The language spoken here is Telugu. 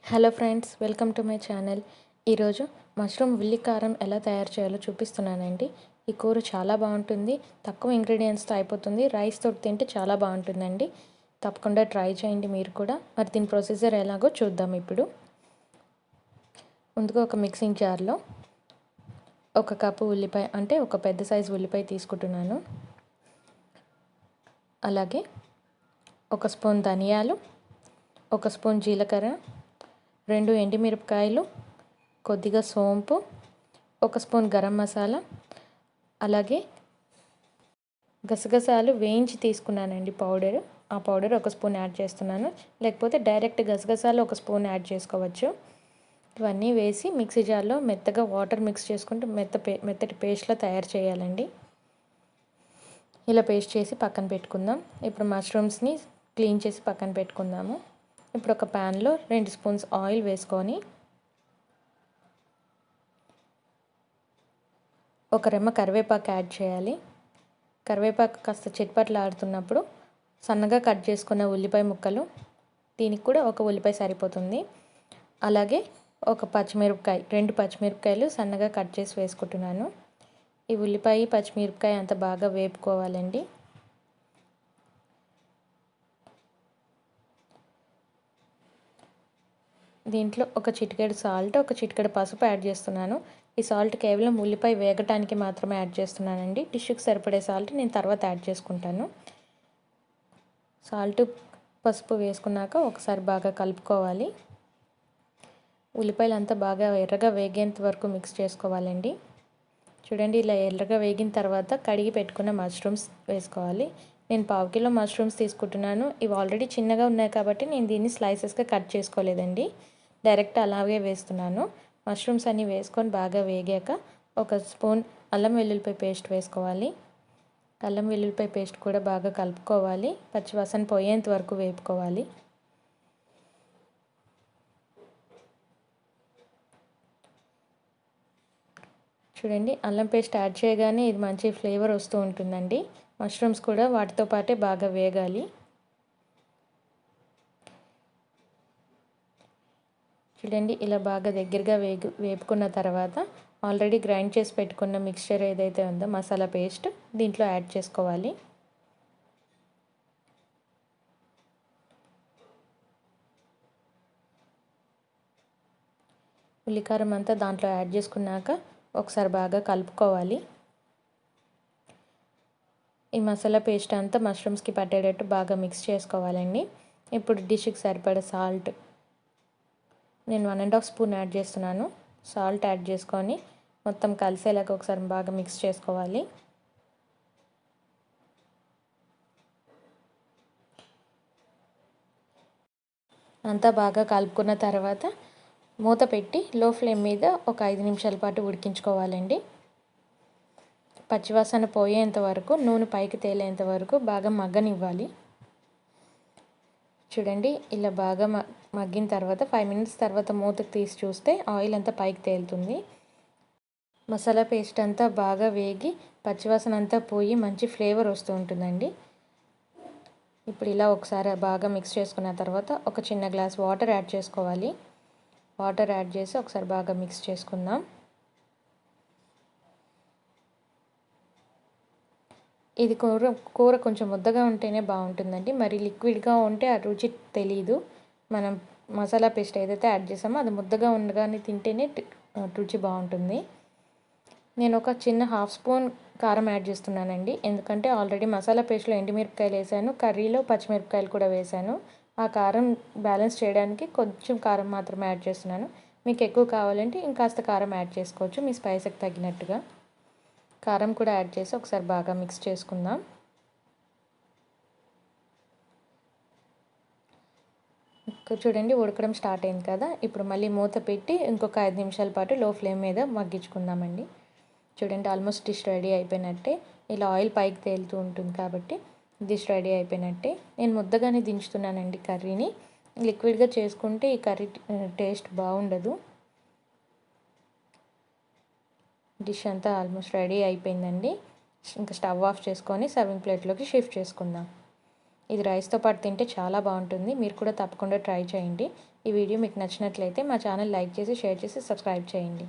Hello friends, welcome to my channel. ఈరోజు మష్రూమ్ ఉల్లి కారం ఎలా తయారు చేయాలో చూపిస్తున్నానండి. ఈ కూర చాలా బాగుంటుంది, తక్కువ ఇంగ్రీడియంట్స్తో అయిపోతుంది. రైస్ తోటి తింటే చాలా బాగుంటుందండి. తప్పకుండా ట్రై చేయండి మీరు కూడా. మరి దీని ప్రొసీజర్ ఎలాగో చూద్దాం. ఇప్పుడు ముందుగా ఒక మిక్సింగ్ జార్లో ఒక కప్పు ఉల్లిపాయ, అంటే ఒక పెద్ద సైజు ఉల్లిపాయ తీసుకుంటున్నాను. అలాగే ఒక స్పూన్ ధనియాలు, ఒక స్పూన్ జీలకర్ర, 2 ఎండుమిరపకాయలు, కొద్దిగా సోంపు, ఒక స్పూన్ గరం మసాలా, అలాగే గసగసాలు వేయించి తీసుకున్నానండి పౌడర్. ఆ పౌడర్ ఒక స్పూన్ యాడ్ చేస్తున్నాను, లేకపోతే డైరెక్ట్ గసగసాలు ఒక స్పూన్ యాడ్ చేసుకోవచ్చు. ఇవన్నీ వేసి మిక్సీ జార్లో మెత్తగా వాటర్ మిక్స్ చేసుకుంటూ మెత్తటి పేస్ట్లా తయారు చేయాలండి. ఇలా పేస్ట్ చేసి పక్కన పెట్టుకుందాం. ఇప్పుడు మష్రూమ్స్ని క్లీన్ చేసి పక్కన పెట్టుకుందాము. ఇప్పుడు ఒక ప్యాన్లో 2 స్పూన్స్ ఆయిల్ వేసుకొని ఒక రెమ్మ కరివేపాకు యాడ్ చేయాలి. కరివేపాకు కాస్త చిట్పట్లాడుతున్నప్పుడు సన్నగా కట్ చేసుకున్న ఉల్లిపాయ ముక్కలు, దీనికి కూడా ఒక ఉల్లిపాయ సరిపోతుంది. అలాగే ఒక పచ్చిమిరపకాయ, 2 పచ్చిమిరపకాయలు సన్నగా కట్ చేసి వేసుకుంటున్నాను. ఈ ఉల్లిపాయ పచ్చిమిరపకాయ అంత బాగా వేపుకోవాలండి. దీంట్లో ఒక చిటికెడు సాల్ట్, ఒక చిటికెడు పసుపు యాడ్ చేస్తున్నాను. ఈ సాల్ట్ కేవలం ఉల్లిపాయ వేగటానికి మాత్రమే యాడ్ చేస్తున్నానండి. డిష్కి సరిపడే సాల్ట్ నేను తర్వాత యాడ్ చేసుకుంటాను. సాల్ట్, పసుపు వేసుకున్నాక ఒకసారి బాగా కలుపుకోవాలి. ఉల్లిపాయలు అంతా బాగా ఎర్రగా వేగేంత వరకు మిక్స్ చేసుకోవాలండి. చూడండి, ఇలా ఎర్రగా వేగిన తర్వాత కడిగి పెట్టుకున్న మష్రూమ్స్ వేసుకోవాలి. నేను 1/2 కిలో మష్రూమ్స్ తీసుకుంటున్నాను. ఇవి ఆల్రెడీ చిన్నగా ఉన్నాయి కాబట్టి నేను దీన్ని స్లైసెస్గా కట్ చేసుకోలేదండి, డైరెక్ట్ అలాగే వేస్తున్నాను. మష్రూమ్స్ అన్నీ వేసుకొని బాగా వేగాక ఒక స్పూన్ అల్లం వెల్లుల్లిపాయ పేస్ట్ వేసుకోవాలి. అల్లం వెల్లుల్లిపాయ పేస్ట్ కూడా బాగా కలుపుకోవాలి. పచ్చివాసన పోయేంత వరకు వేపుకోవాలి. చూడండి, అల్లం పేస్ట్ యాడ్ చేయగానే ఇది మంచి ఫ్లేవర్ వస్తూ ఉంటుందండి. మష్రూమ్స్ కూడా వాటితో పాటే బాగా వేగాలి. చూడండి, ఇలా బాగా దగ్గరగా వేపుకున్న తర్వాత ఆల్రెడీ గ్రైండ్ చేసి పెట్టుకున్న మిక్స్చర్ ఏదైతే ఉందో మసాలా పేస్ట్ దీంట్లో యాడ్ చేసుకోవాలి. ఉల్లికారం అంతా దాంట్లో యాడ్ చేసుకున్నాక ఒకసారి బాగా కలుపుకోవాలి. ఈ మసాలా పేస్ట్ అంతా మష్రూమ్స్కి పట్టేటట్టు బాగా మిక్స్ చేసుకోవాలండి. ఇప్పుడు డిష్కి సరిపడా సాల్ట్ నేను 1.5 స్పూన్ యాడ్ చేస్తున్నాను. సాల్ట్ యాడ్ చేసుకొని మొత్తం కలిసేలాగా ఒకసారి బాగా మిక్స్ చేసుకోవాలి. అంతా బాగా కలుపుకున్న తర్వాత మూత పెట్టి లో ఫ్లేమ్ మీద ఒక 5 నిమిషాల పాటు ఉడికించుకోవాలండి. పచ్చివాసన పోయేంత వరకు, నూనె పైకి తేలేంత వరకు బాగా మగ్గనివ్వాలి. చూడండి, ఇలా బాగా మగ్గిన తర్వాత 5 మినిట్స్ తర్వాత మూత తీసి చూస్తే ఆయిల్ అంతా పైకి తేలుతుంది. మసాలా పేస్ట్ అంతా బాగా వేగి పచ్చివాసన అంతా పోయి మంచి ఫ్లేవర్ వస్తూ ఉంటుందండి. ఇప్పుడు ఇలా ఒకసారి బాగా మిక్స్ చేసుకున్న తర్వాత ఒక చిన్న గ్లాస్ వాటర్ యాడ్ చేసుకోవాలి. వాటర్ యాడ్ చేసి ఒకసారి బాగా మిక్స్ చేసుకుందాం. ఇది కూర కొంచెం ముద్దగా ఉంటేనే బాగుంటుందండి. మరి లిక్విడ్గా ఉంటే ఆ రుచి తెలీదు. మనం మసాలా పేస్ట్ ఏదైతే యాడ్ చేసామో అది ముద్దగా ఉండగానే తింటేనే రుచి బాగుంటుంది. నేను ఒక చిన్న 1/2 స్పూన్ కారం యాడ్ చేస్తున్నానండి, ఎందుకంటే ఆల్రెడీ మసాలా పేస్ట్లో ఎండుమిరపకాయలు వేసాను, కర్రీలో పచ్చిమిరపకాయలు కూడా వేసాను. ఆ కారం బ్యాలెన్స్ చేయడానికి కొంచెం కారం మాత్రమే యాడ్ చేస్తున్నాను. మీకు ఎక్కువ కావాలంటే ఇంకాస్త కారం యాడ్ చేసుకోవచ్చు, మీ స్పైస్కి తగినట్టుగా. కారం కూడా యాడ్ చేసి ఒకసారి బాగా మిక్స్ చేసుకుందాం. చూడండి, ఉడకడం స్టార్ట్ అయింది కదా. ఇప్పుడు మళ్ళీ మూత పెట్టి ఇంకొక 5 నిమిషాల పాటు లో ఫ్లేమ్ మీద మగ్గించుకుందామండి. చూడండి, ఆల్మోస్ట్ డిష్ రెడీ అయిపోయినట్టే. ఇలా ఆయిల్ పైకి తేలుతూ ఉంటుంది కాబట్టి డిష్ రెడీ అయిపోయినట్టే. నేను ముద్దగానే దించుతున్నానండి కర్రీని. లిక్విడ్గా చేసుకుంటే ఈ కర్రీ టేస్ట్ బాగుండదు. డిష్ అంతా ఆల్మోస్ట్ రెడీ అయిపోయిందండి. ఇంకా స్టవ్ ఆఫ్ చేసుకొని సర్వింగ్ ప్లేట్లోకి షిఫ్ట్ చేసుకుందాం. ఇది రైస్తో పాటు తింటే చాలా బాగుంటుంది. మీరు కూడా తప్పకుండా ట్రై చేయండి. ఈ వీడియో మీకు నచ్చినట్లయితే మా ఛానల్ లైక్ చేసి, షేర్ చేసి, సబ్స్క్రైబ్ చేయండి.